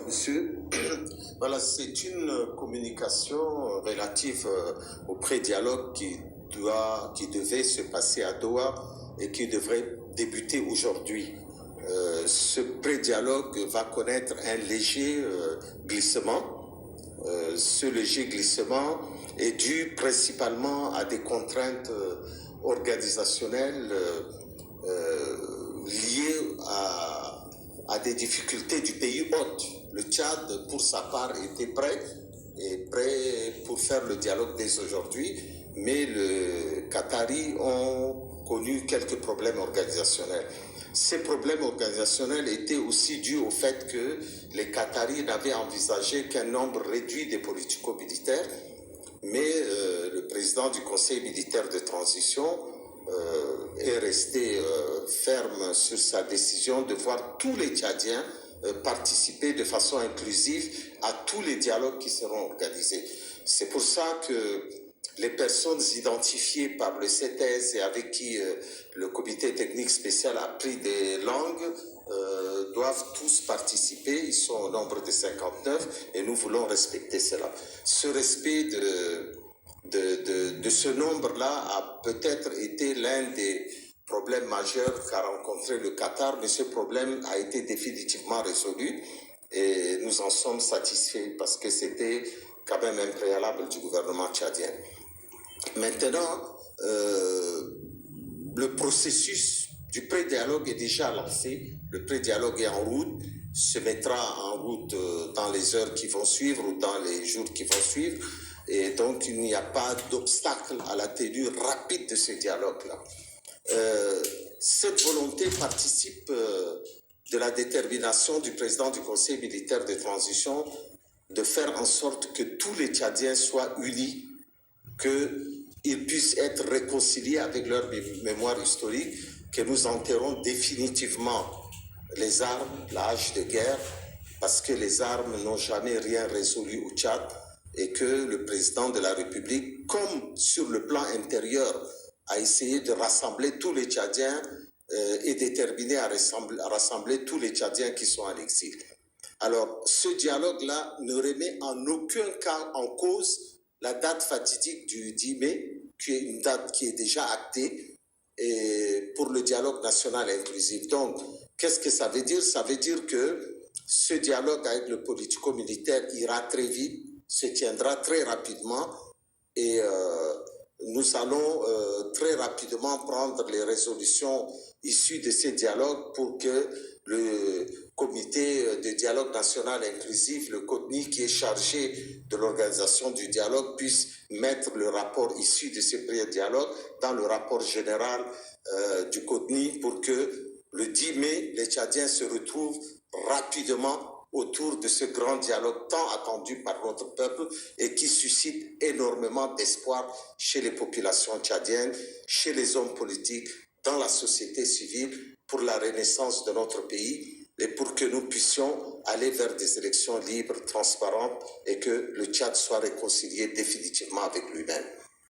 Monsieur, voilà, c'est une communication relative au pré-dialogue qui devait se passer à Doha et qui devrait débuter aujourd'hui. Ce pré-dialogue va connaître un léger glissement. Ce léger glissement est dû principalement à des contraintes organisationnelles liées à des difficultés du pays hôte. Le Tchad, pour sa part, était prêt pour faire le dialogue dès aujourd'hui, mais les Qataris ont connu quelques problèmes organisationnels. Ces problèmes organisationnels étaient aussi dus au fait que les Qataris n'avaient envisagé qu'un nombre réduit des politico-militaires, mais le président du Conseil militaire de transition est resté ferme sur sa décision de voir tous les Tchadiens participer de façon inclusive à tous les dialogues qui seront organisés. C'est pour ça que les personnes identifiées par le CTS et avec qui le comité technique spécial a pris des langues doivent tous participer. Ils sont au nombre de 59 et nous voulons respecter cela. Ce respect de ce nombre-là a peut-être été l'un des problèmes majeurs qu'a rencontré le Qatar, mais ce problème a été définitivement résolu et nous en sommes satisfaits parce que c'était quand même un préalable du gouvernement tchadien. Maintenant, le processus du pré-dialogue est déjà lancé. Le pré-dialogue est en route, se mettra en route dans les heures qui vont suivre ou dans les jours qui vont suivre. Et donc, il n'y a pas d'obstacle à la tenue rapide de ce dialogue-là. Cette volonté participe de la détermination du président du Conseil militaire de transition de faire en sorte que tous les Tchadiens soient unis, qu'ils puissent être réconciliés avec leur mémoire historique, que nous enterrons définitivement les armes, l'âge de guerre, parce que les armes n'ont jamais rien résolu au Tchad, et que le président de la République, comme sur le plan intérieur, a essayé de rassembler tous les Tchadiens et déterminé à rassembler tous les Tchadiens qui sont en exil. Alors, ce dialogue-là ne remet en aucun cas en cause la date fatidique du 10 mai, qui est une date qui est déjà actée pour le dialogue national inclusif. Donc, qu'est-ce que ça veut dire? Ça veut dire que ce dialogue avec le politico-militaire ira très vite, se tiendra très rapidement et nous allons très rapidement prendre les résolutions issues de ces dialogues pour que le comité de dialogue national inclusif, le CODNI, qui est chargé de l'organisation du dialogue, puisse mettre le rapport issu de ce pré-dialogue dans le rapport général du CODNI pour que le 10 mai, les Tchadiens se retrouvent rapidement autour de ce grand dialogue tant attendu par notre peuple et qui suscite énormément d'espoir chez les populations tchadiennes, chez les hommes politiques, dans la société civile, pour la renaissance de notre pays et pour que nous puissions aller vers des élections libres, transparentes et que le Tchad soit réconcilié définitivement avec lui-même.